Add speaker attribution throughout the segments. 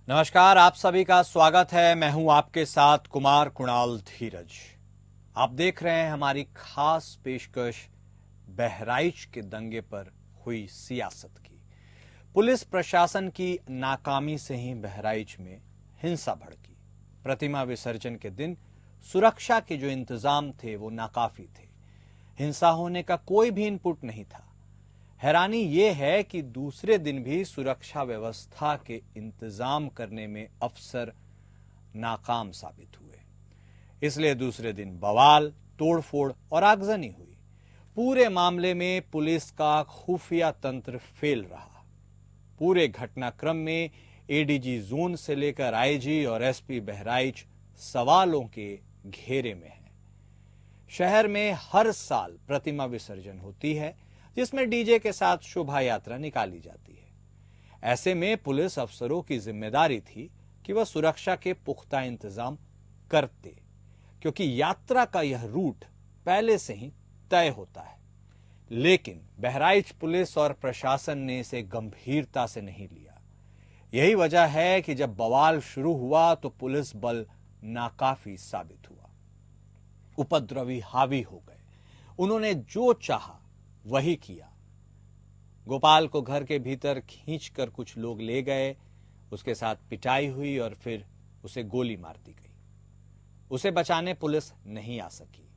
Speaker 1: नमस्कार, आप सभी का स्वागत है। मैं हूं आपके साथ कुमार कुणाल धीरज। आप देख रहे हैं हमारी खास पेशकश बहराइच के दंगे पर हुई सियासत की। पुलिस प्रशासन की नाकामी से ही बहराइच में हिंसा भड़की। प्रतिमा विसर्जन के दिन सुरक्षा के जो इंतजाम थे वो नाकाफी थे। हिंसा होने का कोई भी इनपुट नहीं था। हैरानी यह है कि दूसरे दिन भी सुरक्षा व्यवस्था के इंतजाम करने में अफसर नाकाम साबित हुए। इसलिए दूसरे दिन बवाल, तोड़फोड़ और आगजनी हुई। पूरे मामले में पुलिस का खुफिया तंत्र फेल रहा। पूरे घटनाक्रम में एडीजी जोन से लेकर आईजी और एसपी बहराइच सवालों के घेरे में है। शहर में हर साल प्रतिमा विसर्जन होती है, जिसमें डीजे के साथ शोभा यात्रा निकाली जाती है। ऐसे में पुलिस अफसरों की जिम्मेदारी थी कि वह सुरक्षा के पुख्ता इंतजाम करते, क्योंकि यात्रा का यह रूट पहले से ही तय होता है। लेकिन बहराइच पुलिस और प्रशासन ने इसे गंभीरता से नहीं लिया। यही वजह है कि जब बवाल शुरू हुआ तो पुलिस बल नाकाफी साबित हुआ। उपद्रवी हावी हो गए। उन्होंने जो चाहा वही किया। गोपाल को घर के भीतर खींचकर कुछ लोग ले गए, उसके साथ पिटाई हुई और फिर उसे गोली मार दी गई। उसे बचाने पुलिस नहीं आ सकी।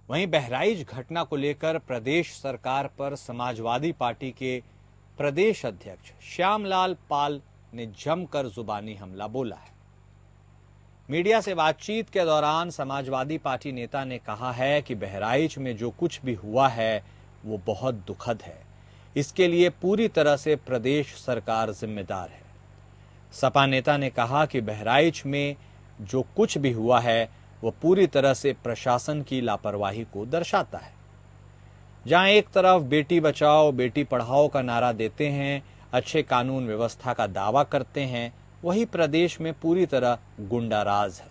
Speaker 1: वहीं बहराइच घटना को लेकर प्रदेश सरकार पर समाजवादी पार्टी के प्रदेश अध्यक्ष श्यामलाल पाल ने जमकर जुबानी हमला बोला है। मीडिया से बातचीत के दौरान समाजवादी पार्टी नेता ने कहा है कि बहराइच में जो कुछ भी हुआ है वो बहुत दुखद है। इसके लिए पूरी तरह से प्रदेश सरकार जिम्मेदार है। सपा नेता ने कहा कि बहराइच में जो कुछ भी हुआ है वो पूरी तरह से प्रशासन की लापरवाही को दर्शाता है। जहां एक तरफ बेटी बचाओ बेटी पढ़ाओ का नारा देते हैं, अच्छे कानून व्यवस्था का दावा करते हैं, वही प्रदेश में पूरी तरह गुंडाराज है।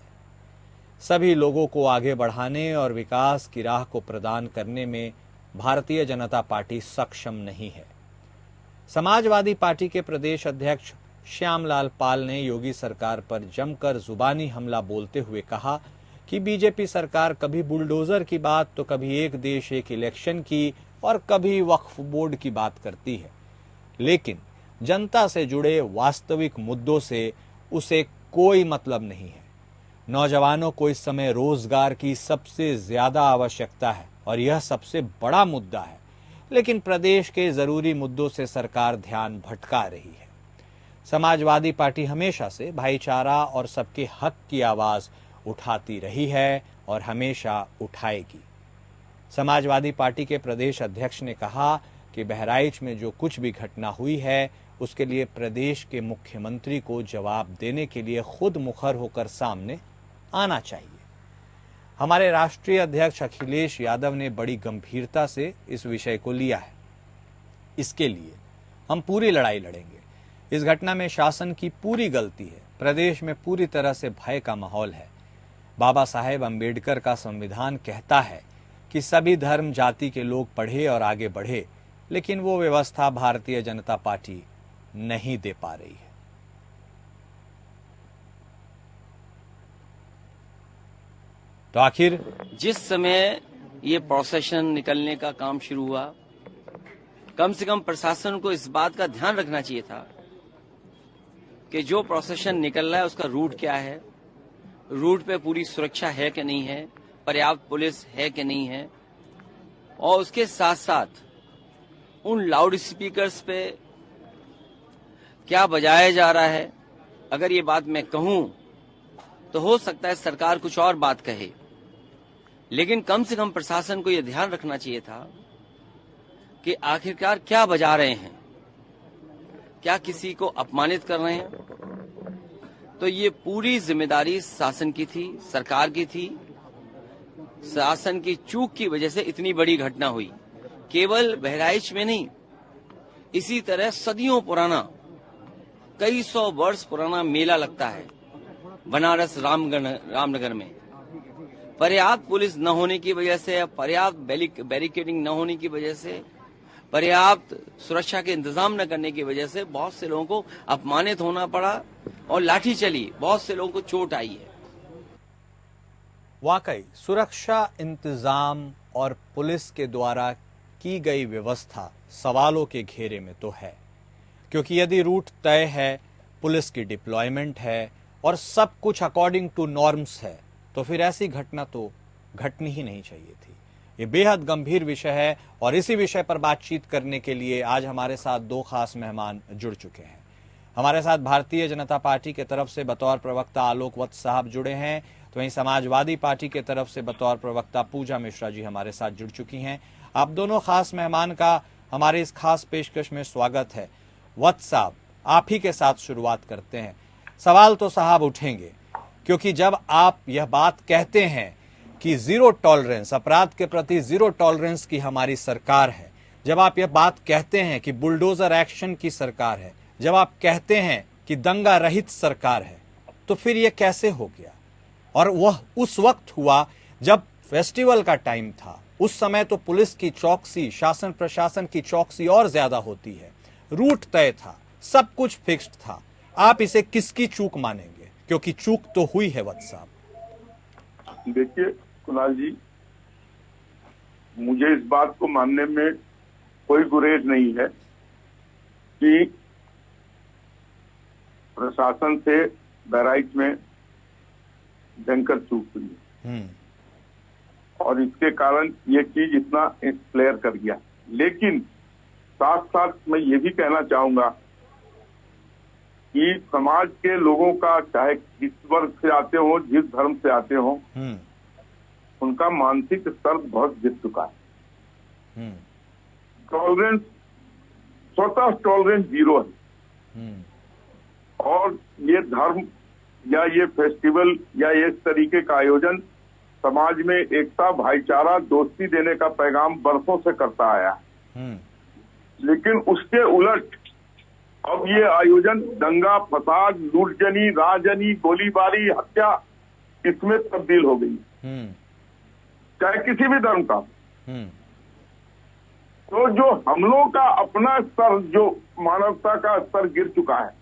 Speaker 1: सभी लोगों को आगे बढ़ाने और विकास की राह को प्रदान करने में भारतीय जनता पार्टी सक्षम नहीं है। समाजवादी पार्टी के प्रदेश अध्यक्ष श्यामलाल पाल ने योगी सरकार पर जमकर जुबानी हमला बोलते हुए कहा कि बीजेपी सरकार कभी बुलडोजर की बात तो कभी एक देश एक इलेक्शन की और कभी वक्फ बोर्ड की बात करती है, लेकिन जनता से जुड़े वास्तविक मुद्दों से उसे कोई मतलब नहीं है। नौजवानों को इस समय रोजगार की सबसे ज्यादा आवश्यकता है और यह सबसे बड़ा मुद्दा है, लेकिन प्रदेश के जरूरी मुद्दों से सरकार ध्यान भटका रही है। समाजवादी पार्टी हमेशा से भाईचारा और सबके हक की आवाज उठाती रही है और हमेशा उठाएगी। समाजवादी पार्टी के प्रदेश अध्यक्ष ने कहा कि बहराइच में जो कुछ भी घटना हुई है उसके लिए प्रदेश के मुख्यमंत्री को जवाब देने के लिए खुद मुखर होकर सामने आना चाहिए। हमारे राष्ट्रीय अध्यक्ष अखिलेश यादव ने बड़ी गंभीरता से इस विषय को लिया है। इसके लिए हम पूरी लड़ाई लड़ेंगे। इस घटना में शासन की पूरी गलती है। प्रदेश में पूरी तरह से भय का माहौल है। बाबा साहेब अंबेडकर का संविधान कहता है कि सभी धर्म जाति के लोग पढ़े और आगे बढ़े, लेकिन वो व्यवस्था भारतीय जनता पार्टी नहीं दे पा रही है। तो आखिर
Speaker 2: जिस समय ये प्रोसेशन निकलने का काम शुरू हुआ, कम से कम प्रशासन को इस बात का ध्यान रखना चाहिए था कि जो प्रोसेशन निकल रहा है उसका रूट क्या है, रूट पे पूरी सुरक्षा है कि नहीं है, पर्याप्त पुलिस है कि नहीं है, और उसके साथ साथ उन लाउड स्पीकर्स पे क्या बजाया जा रहा है। अगर ये बात मैं कहूं तो हो सकता है सरकार कुछ और बात कहे, लेकिन कम से कम प्रशासन को यह ध्यान रखना चाहिए था कि आखिरकार क्या बजा रहे हैं, क्या किसी को अपमानित कर रहे हैं। तो ये पूरी जिम्मेदारी शासन की थी, सरकार की थी। शासन की चूक की वजह से इतनी बड़ी घटना हुई। केवल बहराइच में नहीं, इसी तरह सदियों पुराना, कई सौ वर्ष पुराना मेला लगता है बनारस रामनगर में। पर्याप्त पुलिस न होने की वजह से, पर्याप्त बैरिकेडिंग न होने की वजह से पर्याप्त सुरक्षा के इंतजाम न करने की वजह से बहुत से लोगों को अपमानित होना पड़ा और लाठी चली, बहुत से लोगों को चोट आई है।
Speaker 1: वाकई सुरक्षा इंतजाम और पुलिस के द्वारा की गई व्यवस्था सवालों के घेरे में तो है, क्योंकि यदि रूट तय है, पुलिस की डिप्लॉयमेंट है और सब कुछ अकॉर्डिंग टू नॉर्म्स है, तो फिर ऐसी घटना तो घटनी ही नहीं चाहिए थी। ये बेहद गंभीर विषय है और इसी विषय पर बातचीत करने के लिए आज हमारे साथ दो खास मेहमान जुड़ चुके हैं। हमारे साथ भारतीय जनता पार्टी के तरफ से बतौर प्रवक्ता आलोक वत्स साहब जुड़े हैं, तो वहीं समाजवादी पार्टी के तरफ से बतौर प्रवक्ता पूजा मिश्रा जी हमारे साथ जुड़ चुकी हैं। आप दोनों खास मेहमान का हमारे इस खास पेशकश में स्वागत है। वत्स साहब, आप ही के साथ शुरुआत करते हैं। सवाल तो साहब उठेंगे, क्योंकि जब आप यह बात कहते हैं कि जीरो टॉलरेंस, अपराध के प्रति जीरो टॉलरेंस की हमारी सरकार है, जब आप यह बात कहते हैं कि बुलडोजर एक्शन की सरकार है, जब आप कहते हैं कि दंगा रहित सरकार है, तो फिर यह कैसे हो गया? और वह उस वक्त हुआ जब फेस्टिवल का टाइम था। उस समय तो पुलिस की चौकसी, शासन प्रशासन की चौकसी और ज्यादा होती है। रूट तय था, सब कुछ फिक्स्ड था। आप इसे किसकी चूक मानेंगे? क्योंकि चूक तो हुई है वत्स साहब।
Speaker 3: देखिए कुणाल जी, मुझे इस बात को मानने में कोई गुरेज नहीं है कि प्रशासन से बहराइच में भयंकर चूक हुई है और इसके कारण ये चीज इतना एक्सप्लेयर कर गया। लेकिन साथ साथ मैं ये भी कहना चाहूंगा कि समाज के लोगों का, चाहे किस वर्ग से आते हो, जिस धर्म से आते हो, उनका मानसिक स्तर बहुत गिर चुका है। टॉलरेंस, स्वतः टॉलरेंस जीरो है। और ये धर्म या ये फेस्टिवल या ये इस तरीके का आयोजन समाज में एकता, भाईचारा, दोस्ती देने का पैगाम बरसों से करता आया है। लेकिन उसके उलट अब ये आयोजन दंगा, फसाद, लूटजनी, राजनी, गोलीबारी, हत्या, इसमें तब्दील हो गई, चाहे किसी भी धर्म का। तो जो हमलों का अपना स्तर, जो मानवता का स्तर गिर चुका है,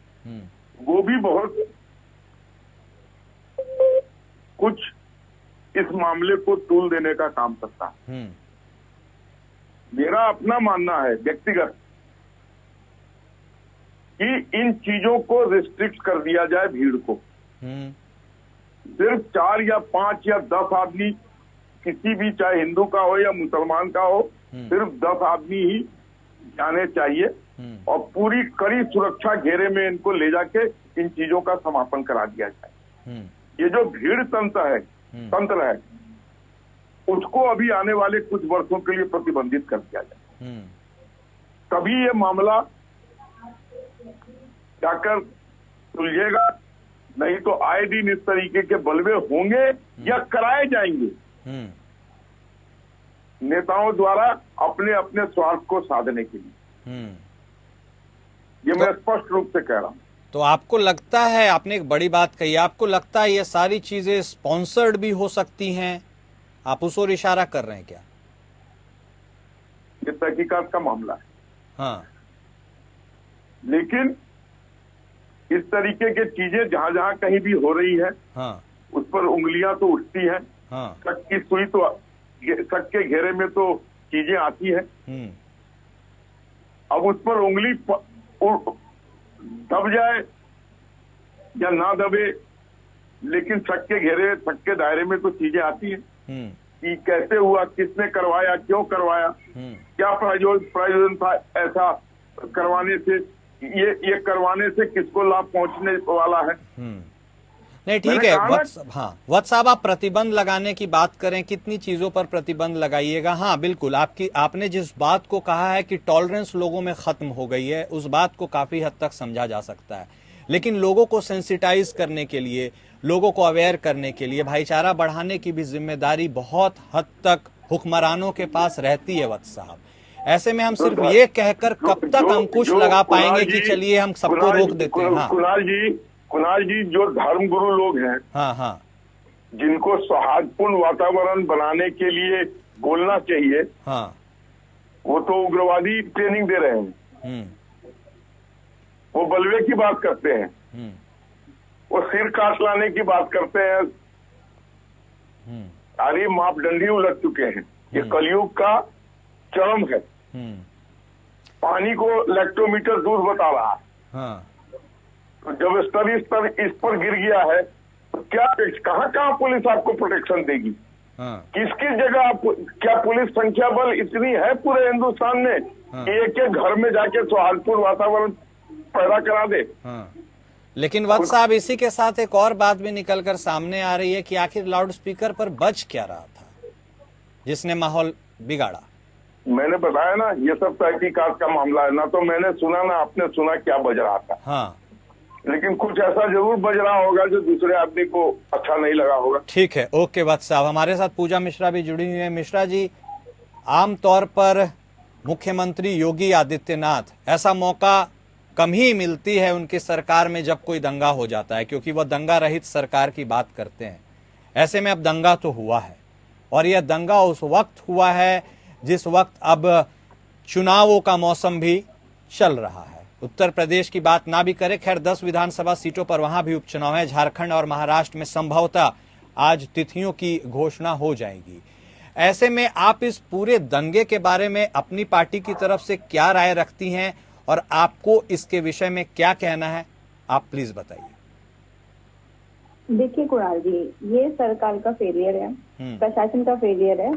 Speaker 3: वो भी बहुत कुछ इस मामले को तूल देने का काम करता है। मेरा अपना मानना है व्यक्तिगत कि इन चीजों को रिस्ट्रिक्ट कर दिया जाए। भीड़ को सिर्फ 4 या 5 या 10 आदमी, किसी भी, चाहे हिंदू का हो या मुसलमान का हो, सिर्फ 10 आदमी ही जाने चाहिए और पूरी कड़ी सुरक्षा घेरे में इनको ले जाके इन चीजों का समापन करा दिया जाए। ये जो भीड़ तंत्र है उसको अभी आने वाले कुछ वर्षों के लिए प्रतिबंधित कर दिया जाए, तभी ये मामला जाकर सुलझेगा। नहीं तो आए दिन इस तरीके के बलवे होंगे या कराए जाएंगे नेताओं द्वारा अपने अपने स्वार्थ को साधने के लिए। ये मैं स्पष्ट रूप से कह रहा हूं।
Speaker 1: तो आपको लगता है, आपने एक बड़ी बात कही, आपको लगता है ये सारी चीजें स्पॉन्सर्ड भी हो सकती हैं? आप उस ओर इशारा कर रहे हैं क्या?
Speaker 3: ये तहकीकात का मामला है।
Speaker 1: हाँ,
Speaker 3: लेकिन इस तरीके की चीजें जहां जहां कहीं भी हो रही है,
Speaker 1: हाँ,
Speaker 3: उस पर उंगलियां तो उठती हैं।
Speaker 1: हाँ,
Speaker 3: शक की सुई तो, शक के घेरे में तो चीजें आती हैं। अब उस पर उंगली दब जाए या ना दबे, लेकिन शक के घेरे, शक के दायरे में तो चीजें आती हैं कि कैसे हुआ, किसने करवाया, क्यों करवाया, क्या प्रयोजन था ऐसा करवाने से, ये करवाने से किसको लाभ पहुंचने वाला है।
Speaker 1: नहीं, ठीक है वत्स साहब, आप प्रतिबंध लगाने की बात करें, कितनी चीजों पर प्रतिबंध लगाइएगा। हाँ बिल्कुल, आपने जिस बात को कहा है कि टॉलरेंस लोगों में खत्म हो गई है, उस बात को काफी हद तक समझा जा सकता है। लेकिन लोगों को सेंसिटाइज करने के लिए, लोगों को अवेयर करने के लिए, भाईचारा बढ़ाने की भी जिम्मेदारी बहुत हद तक हुक्मरानों के पास रहती है वत्स साहब। ऐसे में हम सिर्फ ये कहकर कब तक अंकुश लगा पाएंगे कि चलिए हम सबको रोक देते हैं? हाँ
Speaker 3: कुणाल जी, जो धर्मगुरु लोग हैं,
Speaker 1: हाँ,
Speaker 3: जिनको सौहार्दपूर्ण वातावरण बनाने के लिए बोलना चाहिए,
Speaker 1: हाँ,
Speaker 3: वो तो उग्रवादी ट्रेनिंग दे रहे हैं, वो बलवे की बात करते हैं, वो सिर काट लाने की बात करते हैं। सारे मापदंड ही उलट चुके हैं। ये कलयुग का चरम है। पानी को लैक्टोमीटर दूध बता रहा है।
Speaker 1: हाँ।
Speaker 3: तो जब स्तर इस पर गिर गया है तो क्या कहाँ पुलिस आपको प्रोटेक्शन देगी?
Speaker 1: हाँ।
Speaker 3: किसकी जगह क्या पुलिस संख्या बल इतनी है पूरे हिंदुस्तान में कि एक एक घर में जाके सौहार्दपूर्ण वातावरण पैदा करा दे?
Speaker 1: हाँ। लेकिन वत्स साहब, इसी के साथ एक और बात भी निकलकर सामने आ रही है कि आखिर लाउड स्पीकर पर बज क्या रहा था जिसने माहौल बिगाड़ा?
Speaker 3: मैंने बताया ना, ये सब तहकीकात का मामला है। ना तो मैंने सुना ना आपने सुना क्या बज रहा था।
Speaker 1: हाँ।
Speaker 3: लेकिन कुछ ऐसा जरूर बज रहा होगा जो दूसरे आदमी को अच्छा नहीं लगा होगा।
Speaker 1: ठीक है, ओके वत्स साहब। हमारे साथ पूजा मिश्रा भी जुड़ी हुई है। मिश्रा जी, आमतौर पर मुख्यमंत्री योगी आदित्यनाथ, ऐसा मौका कम ही मिलती है उनकी सरकार में जब कोई दंगा हो जाता है, क्योंकि वह दंगा रहित सरकार की बात करते हैं। ऐसे में अब दंगा तो हुआ है, और यह दंगा उस वक्त हुआ है जिस वक्त अब चुनावों का मौसम भी चल रहा है। उत्तर प्रदेश की बात ना भी करें, खैर 10 विधानसभा सीटों पर वहां भी उपचुनाव है। झारखंड और महाराष्ट्र में संभवतः आज तिथियों की घोषणा हो जाएगी। ऐसे में आप इस पूरे दंगे के बारे में अपनी पार्टी की तरफ से क्या राय रखती हैं और आपको इसके विषय में क्या कहना है, आप प्लीज बताइए।
Speaker 4: देखिए कुणाल जी, ये सरकार का फेलियर है, प्रशासन का फेलियर है।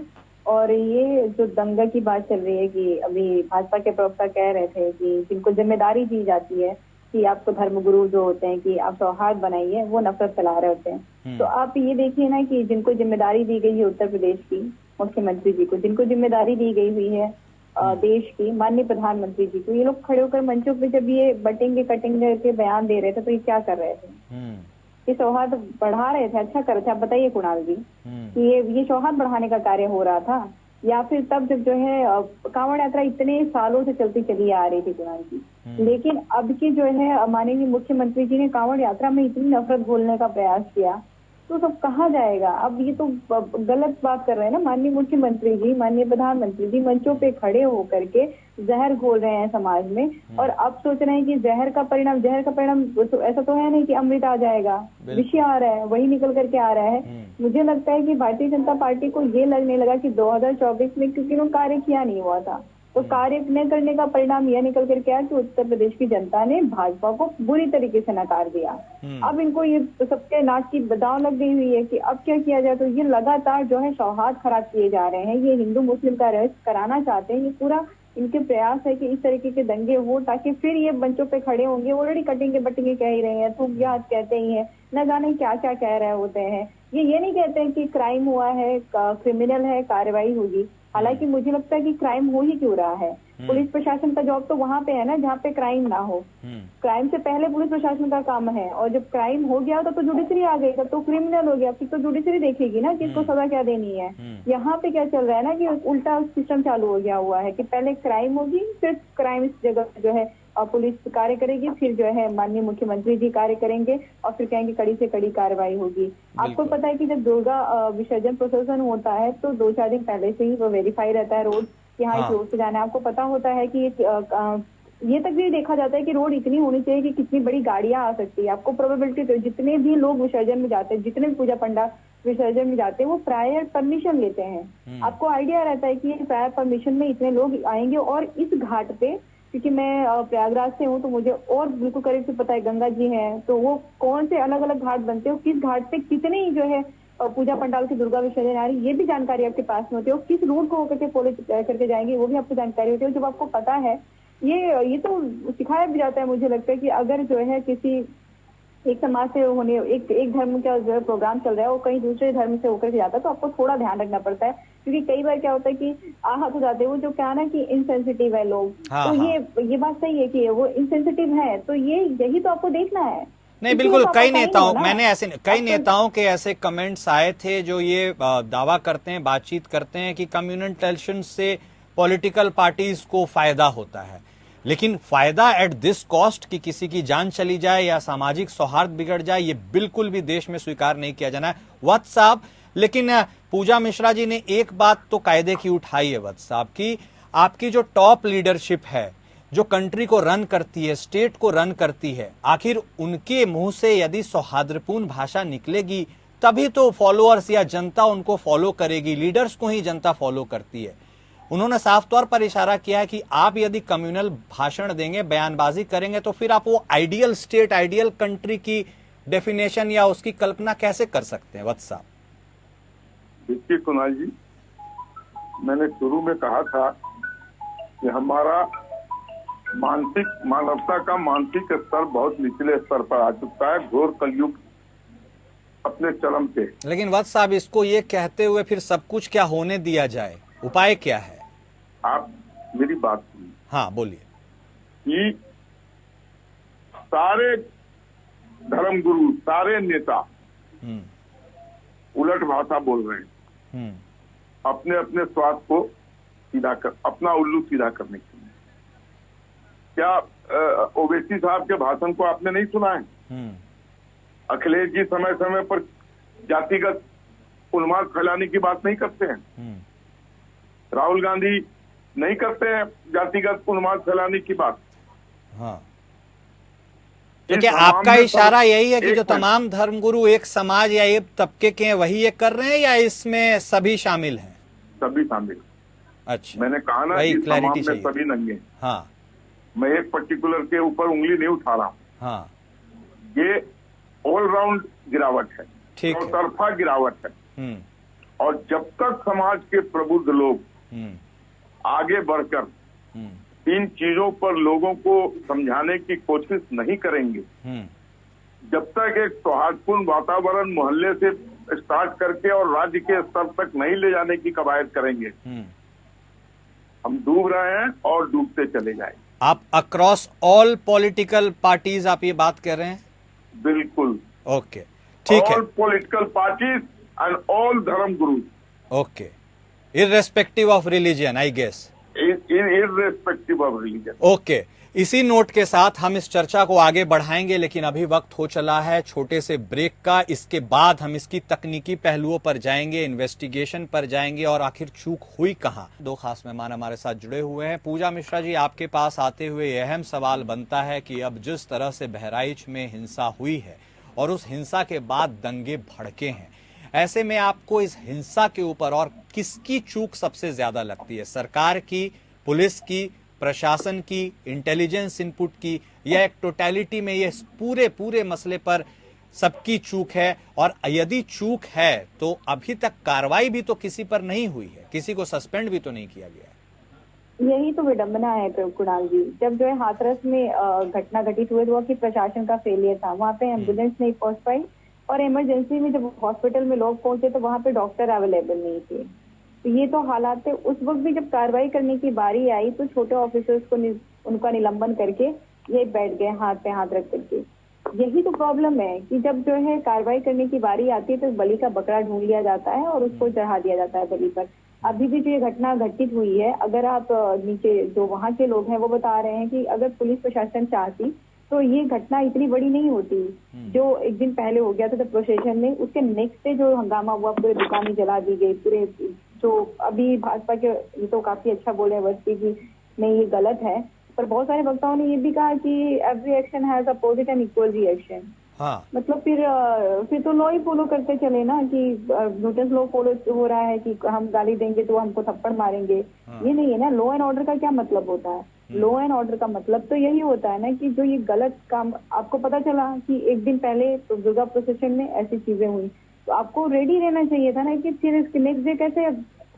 Speaker 4: और ये जो दंगा की बात चल रही है कि अभी भाजपा के प्रवक्ता कह रहे थे कि जिनको जिम्मेदारी दी जाती है कि आपको धर्मगुरु जो होते हैं कि आप सौहार्द बनाइए, वो नफरत फैला रहे होते हैं। तो आप ये देखिए ना कि जिनको जिम्मेदारी दी गई है उत्तर प्रदेश की मुख्यमंत्री जी को, जिनको जिम्मेदारी दी गई हुई है देश की माननीय प्रधानमंत्री जी को, ये लोग खड़े होकर मंचों पे जब ये बटेंगे कटेंगे के बयान दे रहे थे तो ये क्या कर रहे थे? ये सौहार्द बढ़ा रहे थे, अच्छा कर रहे थे? आप बताइए कुणाल जी कि ये सौहार्द बढ़ाने का कार्य हो रहा था, या फिर तब जब जो है कांवड़ यात्रा इतने सालों से चलती चली आ रही थी कुणाल जी, लेकिन अब की जो है माननीय मुख्यमंत्री जी ने कांवड़ यात्रा में इतनी नफरत बोलने का प्रयास किया, तो सब कहाँ जाएगा? अब ये तो गलत बात कर रहे हैं ना माननीय मुख्यमंत्री जी, माननीय प्रधानमंत्री जी मंचों पे खड़े होकर के जहर घोल रहे हैं समाज में, और अब सोच रहे हैं कि जहर का परिणाम तो ऐसा तो है नहीं कि अमृत आ जाएगा, विषय आ रहा है, वही निकल करके आ रहा है। मुझे लगता है कि भारतीय जनता पार्टी को ये लगने लगा कि 2024 में क्योंकि उन्होंने कार्य किया नहीं हुआ था, तो कार्य न करने का परिणाम यह निकल करके आया कि उत्तर प्रदेश की जनता ने भाजपा को बुरी तरीके से नकार दिया। अब इनको ये सबके नाक की दांव लग गई हुई है कि अब क्या किया जाए। तो ये लगातार जो है सौहार्द खराब किए जा रहे हैं, ये हिंदू मुस्लिम का रह कराना चाहते हैं। ये पूरा इनके प्रयास है कि इस तरीके के दंगे हो ताकि फिर ये मंचों पे खड़े होंगे, ऑलरेडी कटेंगे बटेंगे कह ही रहे हैं, थूक कहते ही है, न जाने क्या क्या कह रहे होते हैं। ये नहीं कहते हैं कि क्राइम हुआ है, क्रिमिनल है, कार्रवाई होगी। हालांकि मुझे लगता है कि क्राइम हो ही क्यों रहा है। पुलिस प्रशासन का जॉब तो वहाँ पे है ना जहाँ पे क्राइम ना हो। क्राइम से पहले पुलिस प्रशासन का काम है, और जब क्राइम हो गया तो जुडिशरी आ गई, तब तो क्रिमिनल हो गया, फिर तो जुडिशरी देखेगी ना कि इसको सजा क्या देनी है। यहाँ पे क्या चल रहा है ना कि उल्टा सिस्टम चालू हो गया हुआ है कि पहले क्राइम होगी, फिर क्राइम इस जगह जो है पुलिस कार्य करेगी, फिर जो है माननीय मुख्यमंत्री जी कार्य करेंगे, और फिर कहेंगे कड़ी से कड़ी कार्रवाई होगी। आपको पता है कि जब दुर्गा विसर्जन प्रोसेसन होता है तो 2-4 दिन पहले से ही वो वेरीफाई रहता है रोड कि हाँ इस रोड से जाना है। आपको पता होता है कि ये तक भी देखा जाता है कि रोड इतनी होनी चाहिए कि कितनी बड़ी गाड़ियां आ सकती है। आपको प्रोबेबिलिटी, जितने भी लोग विसर्जन में जाते हैं, जितने भी पूजा पंडाल विसर्जन में जाते हैं, वो प्रायर परमिशन लेते हैं। आपको आइडिया रहता है कि प्रायर परमिशन में इतने लोग आएंगे। और इस घाट पे, क्योंकि मैं प्रयागराज से हूँ तो मुझे और बिल्कुल करीब से पता है, गंगा जी हैं तो वो कौन से अलग अलग घाट बनते हो, किस घाट पे कितने जो है पूजा पंडाल की दुर्गा विसर्जन आ रही, ये भी जानकारी आपके पास में होती है। और किस रूट को होकर के फॉलो करके जाएंगे वो भी आपको जानकारी होती है। जब आपको पता है, ये तो सिखाया भी जाता है। मुझे लगता है कि अगर जो है किसी एक समाज से होने एक धर्म का जो प्रोग्राम चल रहा है वो कहीं दूसरे धर्म से होकर के जाता है तो आपको थोड़ा ध्यान रखना पड़ता है, क्योंकि कई बार क्या होता है कि आहत हो जाते हैं वो जो क्या ना कि इनसेंसिटिव है लोग। तो ये बात सही है कि वो इनसेंसिटिव है, तो यही तो आपको देखना है।
Speaker 1: नहीं बिल्कुल, कई नेताओं के ऐसे कमेंट्स आए थे जो ये दावा करते हैं, बातचीत करते हैं कि कम्युनल टेंशन से पॉलिटिकल पार्टीज को फायदा होता है, लेकिन फायदा एट दिस कॉस्ट कि किसी की जान चली जाए या सामाजिक सौहार्द बिगड़ जाए, ये बिल्कुल भी देश में स्वीकार नहीं किया जाना है। वत्स साहब, लेकिन पूजा मिश्रा जी ने एक बात तो कायदे की उठाई है वत्स साहब की, आपकी जो टॉप लीडरशिप है, जो कंट्री को रन करती है, स्टेट को रन करती है, आखिर उनके मुंह से यदि सौहार्दपूर्ण भाषा निकलेगी तभी तो फॉलोअर्स या जनता उनको फॉलो करेगी। लीडर्स को ही जनता फॉलो करती है। उन्होंने साफ तौर पर इशारा किया है कि आप यदि कम्युनल भाषण देंगे, बयानबाजी करेंगे, तो फिर आप वो आइडियल स्टेट, आइडियल कंट्री की डेफिनेशन या उसकी कल्पना कैसे कर सकते हैं? वत्स साहब,
Speaker 3: देखिए कुणाल जी, मैंने शुरू में कहा था कि हमारा मानवता का मानसिक स्तर बहुत निचले स्तर पर आ चुका है, घोर कलयुग अपने चरम पे।
Speaker 1: लेकिन वत्स साहब, इसको ये कहते हुए फिर सब कुछ क्या होने दिया जाए? उपाय क्या है?
Speaker 3: आप मेरी बात सुनिए।
Speaker 1: हाँ, बोलिए।
Speaker 3: कि सारे धर्मगुरु, सारे नेता उलट भाषा बोल रहे हैं अपने अपने स्वार्थ को सीधा कर, अपना उल्लू सीधा करने के लिए। क्या ओवैसी साहब के भाषण को आपने नहीं सुना है? अखिलेश जी समय समय पर जातिगत उन्माद फैलाने की बात नहीं करते हैं। राहुल गांधी नहीं करते हैं जातिगत उन्माद फैलाने की बात।
Speaker 1: हाँ, तो क्या आपका इशारा यही है कि जो तमाम धर्मगुरु एक समाज या एक तबके के हैं वही ये कर रहे हैं, या इसमें सभी शामिल हैं?
Speaker 3: सभी शामिल।
Speaker 1: अच्छा,
Speaker 3: मैंने कहा ना
Speaker 1: वही
Speaker 3: कि
Speaker 1: क्लैरिटी
Speaker 3: में
Speaker 1: चाहिए।
Speaker 3: सभी नंगे।
Speaker 1: हाँ
Speaker 3: मैं एक पर्टिकुलर के ऊपर उंगली नहीं उठा रहा हूँ।
Speaker 1: हाँ,
Speaker 3: ये ऑलराउंड गिरावट है,
Speaker 1: ठीक है।
Speaker 3: तरफा गिरावट है। और जब तक समाज के प्रबुद्ध लोग आगे बढ़कर इन चीजों पर लोगों को समझाने की कोशिश नहीं करेंगे, जब तक एक सौहार्दपूर्ण वातावरण मोहल्ले से स्टार्ट करके और राज्य के स्तर तक नहीं ले जाने की कवायद करेंगे, हम डूब रहे हैं और डूबते चले जाएंगे।
Speaker 1: आप अक्रॉस ऑल पॉलिटिकल पार्टीज आप ये बात कर रहे हैं?
Speaker 3: बिल्कुल।
Speaker 1: ओके, ठीक है।
Speaker 3: All political parties and all धर्म गुरु।
Speaker 1: Okay, irrespective of religion, I guess.
Speaker 3: Irrespective of religion.
Speaker 1: Okay, इसी नोट के साथ हम इस चर्चा को आगे बढ़ाएंगे, लेकिन अभी वक्त हो चला है छोटे से ब्रेक का। इसके बाद हम इसकी तकनीकी पहलुओं पर जाएंगे, इन्वेस्टिगेशन पर जाएंगे और आखिर चूक हुई कहां। दो खास मेहमान हमारे साथ जुड़े हुए हैं। पूजा मिश्रा जी, आपके पास आते हुए अहम सवाल बनता है कि अब जिस तरह से बहराइच में हिंसा हुई है और उस हिंसा के बाद दंगे भड़के हैं, ऐसे में आपको इस हिंसा के ऊपर और किसकी चूक सबसे ज्यादा लगती है? सरकार की, पुलिस की, प्रशासन की, इंटेलिजेंस इनपुट की, या एक टोटलिटी में ये पूरे मसले पर सबकी चूक है? और यदि चूक है तो अभी तक कार्रवाई भी तो किसी पर नहीं हुई है, किसी को सस्पेंड भी तो नहीं किया गया है।
Speaker 4: यही तो विडंबना है कुणाल जी। जब जो है हाथरस में घटना घटित हुई, तो कि प्रशासन का फेलियर था। वहाँ पे एम्बुलेंस नहीं पहुंच पाई और इमरजेंसी में जब हॉस्पिटल में लोग पहुंचे तो वहाँ पे डॉक्टर अवेलेबल नहीं थे। तो ये तो हालात थे। उस वक्त भी जब कार्रवाई करने की बारी आई तो छोटे ऑफिसर्स को उनका निलंबन करके ये बैठ गए हाथ पे हाथ रख करके। यही तो प्रॉब्लम है कि जब जो है कार्रवाई करने की बारी आती है तो बलि का बकरा ढूंढ लिया जाता है और उसको चढ़ा दिया जाता है बलि पर। अभी भी जो ये घटना घटित हुई है, अगर आप नीचे जो वहाँ के लोग हैं वो बता रहे हैं कि अगर पुलिस प्रशासन चाहती तो ये घटना इतनी बड़ी नहीं होती। जो एक दिन पहले हो गया था प्रोसेशन में, उसके नेक्स्ट डे जो हंगामा हुआ, पूरे दुकानें जला दी गई, पूरे जो अभी भाजपा के ये तो काफी अच्छा बोले अवस्थी की नहीं ये गलत है, पर बहुत सारे वक्ताओं ने ये भी कहा कि every action has opposite and equal reaction.
Speaker 1: हाँ,
Speaker 4: मतलब फिर तो लॉ ही फॉलो करते चले ना कि नोटिस लॉ फॉलो हो रहा है कि हम गाली देंगे तो हमको थप्पड़ मारेंगे। ये नहीं है ना। लॉ एंड ऑर्डर का क्या मतलब होता है? लॉ एंड ऑर्डर का मतलब तो यही होता है ना कि जो ये गलत काम आपको पता चला कि एक दिन पहले तो दुर्गा प्रोसेशन में ऐसी चीजें हुई, तो आपको रेडी रहना चाहिए था ना कि फिर इसके नेक्स्ट डे कैसे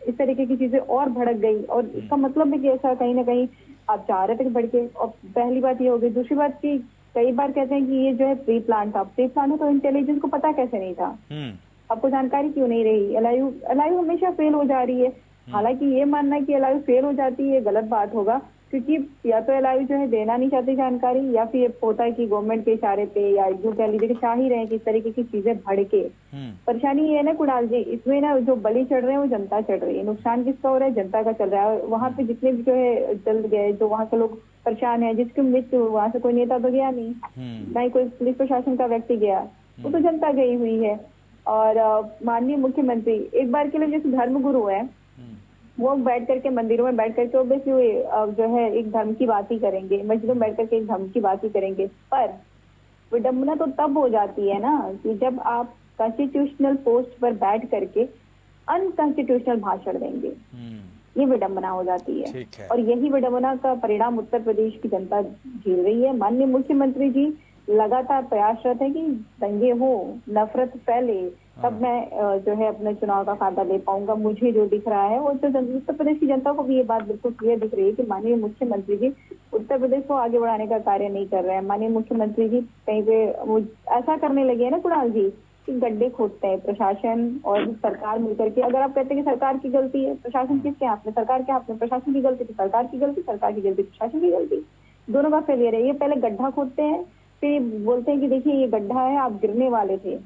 Speaker 4: इस तरीके की चीजें और भड़क गई। और इसका मतलब है कि ऐसा कहीं ना कहीं आप चाह रहे थे कि भड़के। और पहली बात ये हो गई। दूसरी बात की कई बार कहते हैं कि ये जो है प्री प्लान था। प्री प्लान है तो इंटेलिजेंस को पता कैसे नहीं था? आपको जानकारी क्यों नहीं रही? एलआईयू हमेशा फेल हो जा रही है। हालांकि ये मानना है कि एलआईयू फेल हो जाती है गलत बात होगा, क्योंकि या तो एलआईयू जो है देना नहीं चाहती जानकारी, या फिर होता है कि गवर्नमेंट के इशारे पे या जो कह लीजिए कि चाह ही रहे हैं कि इस तरीके की चीजें भड़के। परेशानी ये है ना कुणाल जी, इसमें ना जो बलि चढ़ रहे हैं वो जनता चढ़ रही है। नुकसान किसका हो रहा है? जनता का चल रहा है। वहाँ पे जितने भी जो है जल गए, जो वहाँ के लोग परेशान है, जिसकी मृत्यु, वहाँ से कोई नेता तो गया नहीं, ना ही कोई पुलिस प्रशासन का व्यक्ति गया, वो तो जनता गई हुई है। और माननीय मुख्यमंत्री एक बार के लिए जैसे धर्मगुरु है, वो बैठ करके मंदिरों में बैठ करके ओब्वियसली जो है एक धर्म की बात ही करेंगे, मस्जिदों में बैठ करके एक धर्म की बात ही करेंगे। पर विडंबना तो तब हो जाती है ना कि जब आप कॉन्स्टिट्यूशनल पोस्ट पर बैठ करके अनकॉन्स्टिट्यूशनल भाषण देंगे, ये विडंबना हो जाती है।
Speaker 1: ठीक है।
Speaker 4: और यही विडंबना का परिणाम उत्तर प्रदेश की जनता झेल रही है। माननीय मुख्यमंत्री जी लगातार प्रयासरत है कि दंगे हो, नफरत फैले, तब मैं जो है अपने चुनाव का फायदा ले पाऊंगा। मुझे जो दिख रहा है, और जो उत्तर प्रदेश की जनता को भी ये बात बिल्कुल क्लियर दिख रही है कि माननीय मुख्यमंत्री जी उत्तर प्रदेश को आगे बढ़ाने का कार्य नहीं कर रहे हैं। माननीय मुख्यमंत्री जी कहीं पे वो ऐसा करने लगे हैं ना कुणाल जी, कि गड्ढे खोदते हैं प्रशासन और सरकार मिलकर के। अगर आप कहते हैं कि सरकार की गलती है, प्रशासन किसके हाथ में? सरकार के हाथ में। प्रशासन की गलती तो सरकार की गलती, सरकार की गलती प्रशासन की गलती, दोनों का फेलियर है। ये पहले गड्ढा खोदते हैं, फिर बोलते हैं कि देखिए ये गड्ढा है, आप गिरने वाले थे,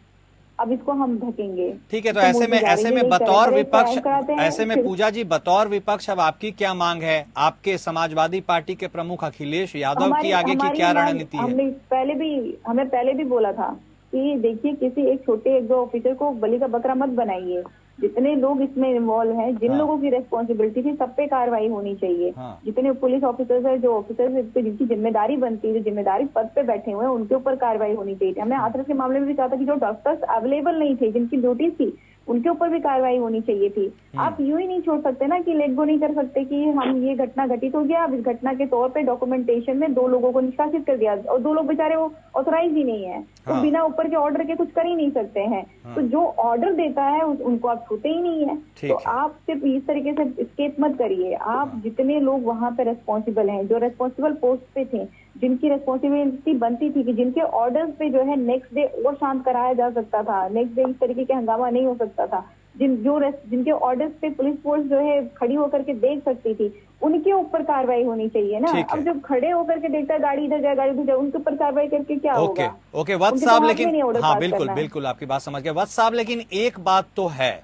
Speaker 4: अब इसको हम ढकेंगे।
Speaker 1: ठीक है, तो ऐसे में बतौर विपक्ष, ऐसे में पूजा जी बतौर विपक्ष अब आपकी क्या मांग है? आपके समाजवादी पार्टी के प्रमुख अखिलेश यादव की आगे की क्या रणनीति है?
Speaker 4: हमें पहले भी बोला था कि देखिए किसी एक छोटे एक दो ऑफिसर को बलि का बकरा मत बनाइए। जितने लोग इसमें इन्वॉल्व हैं, जिन लोगों की रेस्पॉन्सिबिलिटी थी, सब पे कार्रवाई होनी चाहिए। जितने पुलिस ऑफिसर्स है, जो ऑफिसर्स पे जिनकी जिम्मेदारी बनती है, जो जिम्मेदारी पद पे बैठे हुए हैं, उनके ऊपर कार्रवाई होनी चाहिए। हमने हाथरस के मामले में भी कहा था कि जो डॉक्टर्स अवेलेबल नहीं थे, जिनकी ड्यूटी थी, उनके ऊपर भी कार्रवाई होनी चाहिए थी। आप यूं ही नहीं छोड़ सकते ना कि लेट गो नहीं कर सकते कि हम ये घटना घटित हो गया, अब इस घटना के तौर पे डॉक्यूमेंटेशन में 2 लोगों को निष्कासित कर दिया, और 2 लोग बेचारे वो ऑथोराइज ही नहीं है, तो बिना ऊपर के ऑर्डर के कुछ कर ही नहीं सकते हैं। तो जो ऑर्डर देता है उनको आप छूते ही नहीं है। तो आप सिर्फ इस तरीके से स्केप मत करिए। आप जितने लोग वहां पे रेस्पॉन्सिबल हैं, जो रेस्पॉन्सिबल पोस्ट पे थे, जिनकी रेस्पॉन्सिबिलिटी बनती थी कि जिनके ऑर्डर्स पे जो है नेक्स्ट डे और शांत कराया जा सकता था, नेक्स्ट डे इस तरीके के हंगामा नहीं हो सकता था, जिनके ऑर्डर्स पे पुलिस फोर्स जो है खड़ी होकर के देख सकती थी, उनके ऊपर कार्रवाई होनी चाहिए ना। अब जब खड़े होकर के देखता है गाड़ी इधर जाए गाड़ी उधर जाए, उनके ऊपर कार्रवाई करके क्या होगा?
Speaker 1: ओके वत्स साहब, लेकिन हाँ बिल्कुल आपकी बात समझ गए वत्स साहब, लेकिन एक बात तो है,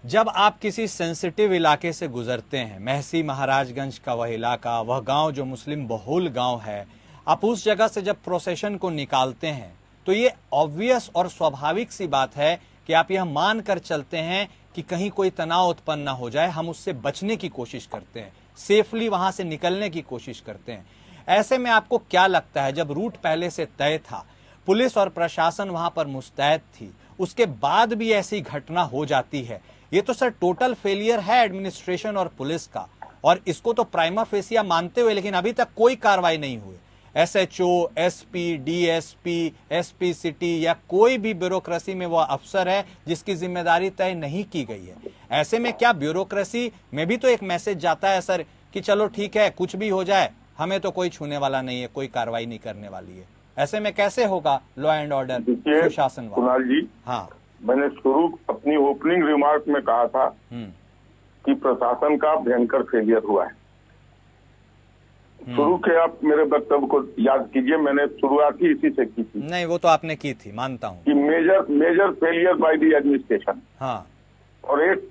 Speaker 1: जब आप किसी सेंसिटिव इलाके से गुजरते हैं, महसी महाराजगंज का वह इलाका, वह गांव जो मुस्लिम बहुल गांव है, आप उस जगह से जब प्रोसेशन को निकालते हैं तो ये ऑब्वियस और स्वाभाविक सी बात है कि आप यह मान कर चलते हैं कि कहीं कोई तनाव उत्पन्न ना हो जाए, हम उससे बचने की कोशिश करते हैं, सेफली वहां से निकलने की कोशिश करते हैं। ऐसे में आपको क्या लगता है, जब रूट पहले से तय था, पुलिस और प्रशासन वहां पर मुस्तैद थी, उसके बाद भी ऐसी घटना हो जाती है, ये तो सर टोटल फेलियर है एडमिनिस्ट्रेशन और पुलिस का, और इसको तो प्राइमा फेसिया मानते हुए लेकिन अभी तक कोई कार्रवाई नहीं हुई। SHO, SP, DSP, SP city या कोई भी ब्यूरोक्रेसी में वो अफसर है जिसकी जिम्मेदारी तय नहीं की गई है। ऐसे में क्या ब्यूरोक्रेसी में भी तो एक मैसेज जाता है सर कि चलो ठीक है, कुछ भी हो जाए, हमें तो कोई छूने वाला नहीं है, कोई कार्रवाई नहीं करने वाली है। ऐसे में कैसे होगा लॉ एंड ऑर्डर सुशासन?
Speaker 3: कुणाल जी, हाँ, मैंने शुरू अपनी ओपनिंग रिमार्क में कहा था कि प्रशासन का भयंकर फेलियर हुआ है। शुरू के आप मेरे वक्तव्य को याद कीजिए, मैंने शुरुआत ही इसी से की थी।
Speaker 1: नहीं, वो तो आपने की थी, मानता हूँ
Speaker 3: कि major failure by the administration.
Speaker 1: हाँ,
Speaker 3: और एक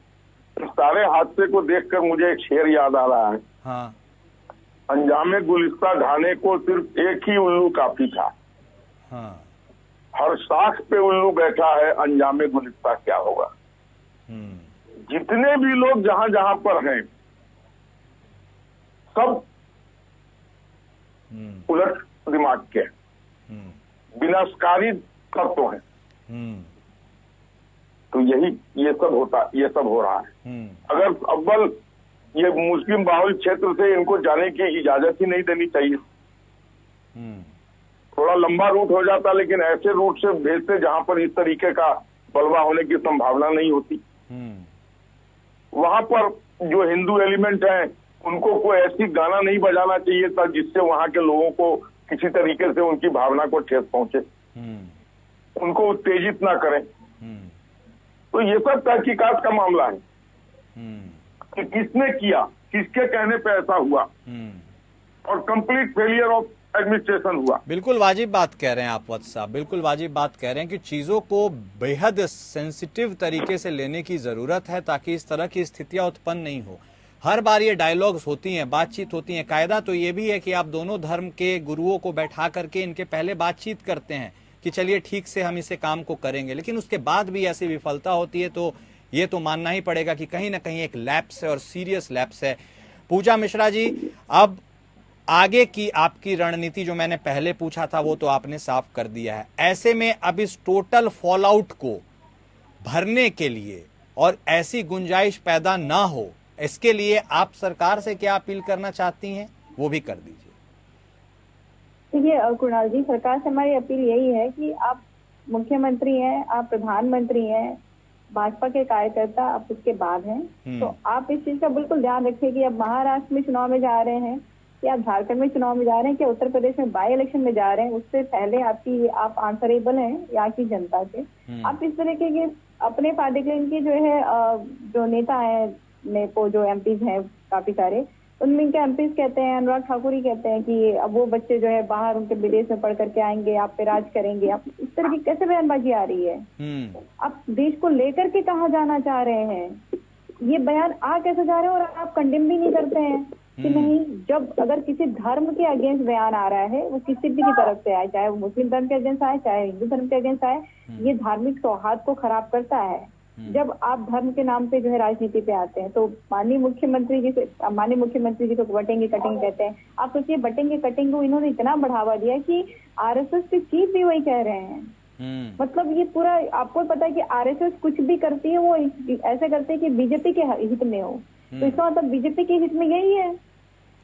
Speaker 3: सारे हादसे को देखकर मुझे एक शेर याद आ रहा है।
Speaker 1: हाँ,
Speaker 3: अंजामे गुलिस्ता ढाने को सिर्फ एक ही उल्लू काफी था।
Speaker 1: हाँ,
Speaker 3: हर साख पे उल्लू बैठा है, अंजामे गुलिस्ता क्या होगा। जितने भी लोग जहां जहां पर हैं, सब उलट दिमाग के विनाशकारी तत्व हैं। तो ये सब हो रहा है। अगर अव्वल ये मुस्लिम बाहुल क्षेत्र से इनको जाने की इजाजत ही नहीं देनी चाहिए। थोड़ा लंबा रूट हो जाता, लेकिन ऐसे रूट से भेजते जहां पर इस तरीके का बलवा होने की संभावना नहीं होती। वहां पर जो हिंदू एलिमेंट हैं, उनको कोई ऐसी गाना नहीं बजाना चाहिए था जिससे वहां के लोगों को किसी तरीके से उनकी भावना को ठेस पहुंचे, उनको उत्तेजित ना करें। तो ये सब तहकीकात का मामला है कि किसने किया, किसके कहने पे ऐसा हुआ, और कंप्लीट फेलियर ऑफ एडमिनिस्ट्रेशन हुआ।
Speaker 1: बिल्कुल वाजिब बात कह रहे हैं आप वत्स साहब, बिल्कुल वाजिब बात कह रहे हैं कि चीजों को बेहद सेंसिटिव तरीके से लेने की जरूरत है ताकि इस तरह की स्थितियां उत्पन्न नहीं हो। हर बार ये डायलॉग्स होती हैं, बातचीत होती है। कायदा तो ये भी है कि आप दोनों धर्म के गुरुओं को बैठा करके इनके पहले बातचीत करते हैं कि चलिए ठीक से हम इसे काम को करेंगे, लेकिन उसके बाद भी ऐसी विफलता होती है तो ये तो मानना ही पड़ेगा कि कहीं ना कहीं एक लैप्स है और सीरियस लैप्स है। पूजा मिश्रा जी, अब आगे की आपकी रणनीति जो मैंने पहले पूछा था वो तो आपने साफ कर दिया है। ऐसे में अब इस टोटल फॉलआउट को भरने के लिए और ऐसी गुंजाइश पैदा ना हो, इसके लिए आप सरकार से क्या अपील करना चाहती हैं, वो भी कर दीजिए।
Speaker 4: देखिए कुणाल जी, सरकार से हमारी अपील यही है कि आप मुख्यमंत्री हैं, आप प्रधानमंत्री हैं, भाजपा के कार्यकर्ता आप उसके बाद हैं, तो आप इस चीज का बिल्कुल ध्यान रखिए कि आप महाराष्ट्र में चुनाव में जा रहे हैं, कि आप झारखंड में चुनाव में जा रहे हैं, कि उत्तर प्रदेश में बाई इलेक्शन में जा रहे हैं, उससे पहले आप आंसरेबल हैं यहाँ की जनता के। आप इस तरीके के अपने फायदे के लिए इनकी जो है जो नेता है, जो एमपीज हैं काफी सारे, उनमें इनके एमपीज कहते हैं, अनुराग ठाकुर ही कहते हैं कि अब वो बच्चे जो है बाहर उनके विदेश में पढ़ करके आएंगे, आप पे राज करेंगे। आप इस तरह की कैसे बयानबाजी आ रही है? आप देश को लेकर के कहाँ जाना चाह रहे हैं? ये बयान आ कैसे जा रहे हैं और आप कंडेम भी नहीं करते हैं कि नहीं? जब अगर किसी धर्म के अगेंस्ट बयान आ रहा है, वो किसी भी की तरफ से आए, चाहे वो मुस्लिम धर्म के अगेंस्ट आए, चाहे हिंदू धर्म के अगेंस्ट आए, ये धार्मिक सौहार्द को खराब करता है। जब आप धर्म के नाम पे जो है राजनीति पे आते हैं, तो माननीय मुख्यमंत्री जी को बटेंगे कटिंग कहते हैं। आप सोचिए, बटेंगे कटिंग को इन्होंने इतना बढ़ावा दिया कि आरएसएस के चीफ भी वही कह रहे हैं। मतलब ये पूरा आपको पता है कि आरएसएस कुछ भी करती है वो ऐसे करते हैं कि बीजेपी के हित में हो। तो इसका मतलब बीजेपी के हित में यही है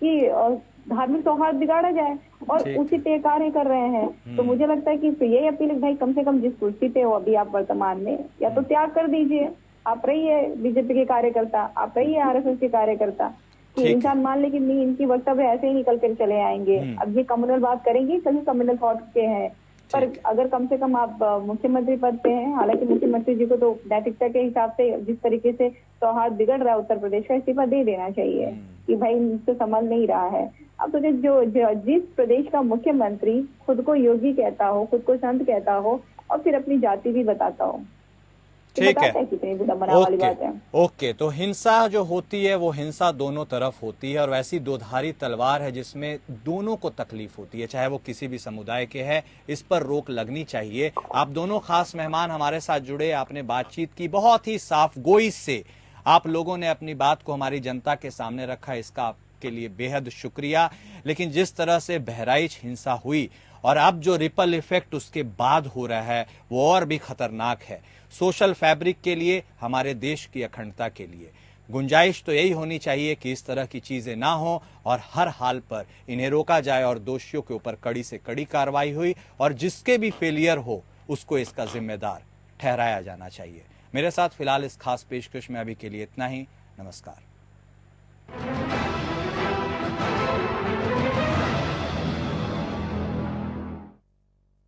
Speaker 4: कि धार्मिक सौहार्द बिगाड़ा जाए, और उसी पे कार्य कर रहे हैं। तो मुझे लगता है कि यही अपील है भाई, कम से कम जिस कुर्सी पे हो अभी आप वर्तमान में, या तो त्याग कर दीजिए, आप रहिए बीजेपी के कार्यकर्ता, आप रहिए आरएसएस के कार्यकर्ता। कि इंसान मान ले कि नहीं, इनकी वक्तव्य ऐसे ही निकल कर चले आएंगे। अब ये कम्युनल बात करेंगे, सभी कम्युनल थॉट के हैं, पर अगर कम से कम आप मुख्यमंत्री पद पे हैं, हालांकि मुख्यमंत्री जी को तो नैतिकता के हिसाब से जिस तरीके से सौहार्द बिगड़ रहा है उत्तर प्रदेश का, इस्तीफा दे देना चाहिए कि भाई इनसे संभल नहीं रहा है। अब तो जिस प्रदेश का मुख्यमंत्री खुद को योगी कहता हो, खुद को संत कहता हो, और फिर अपनी जाति भी बताता हो,
Speaker 1: ठीक है,
Speaker 4: कितनी विडंबना वाली बात है।
Speaker 1: ओके, तो हिंसा जो होती है वो हिंसा दोनों तरफ होती है, और वैसी दोधारी तलवार है जिसमें दोनों को तकलीफ होती है, चाहे वो किसी भी समुदाय के है। इस पर रोक लगनी चाहिए। आप दोनों खास मेहमान हमारे साथ जुड़े, आपने बातचीत की, बहुत ही साफ गोई से आप लोगों ने अपनी बात को हमारी जनता के सामने रखा, इसका आपके लिए बेहद शुक्रिया। लेकिन जिस तरह से बहराइच हिंसा हुई और अब जो रिपल इफेक्ट उसके बाद हो रहा है वो और भी खतरनाक है, सोशल फैब्रिक के लिए, हमारे देश की अखंडता के लिए। गुंजाइश तो यही होनी चाहिए कि इस तरह की चीजें ना हो और हर हाल पर इन्हें रोका जाए और दोषियों के ऊपर कड़ी से कड़ी कार्रवाई हुई, और जिसके भी फेलियर हो उसको इसका जिम्मेदार ठहराया जाना चाहिए। मेरे साथ फिलहाल इस खास पेशकश में अभी के लिए इतना ही। नमस्कार।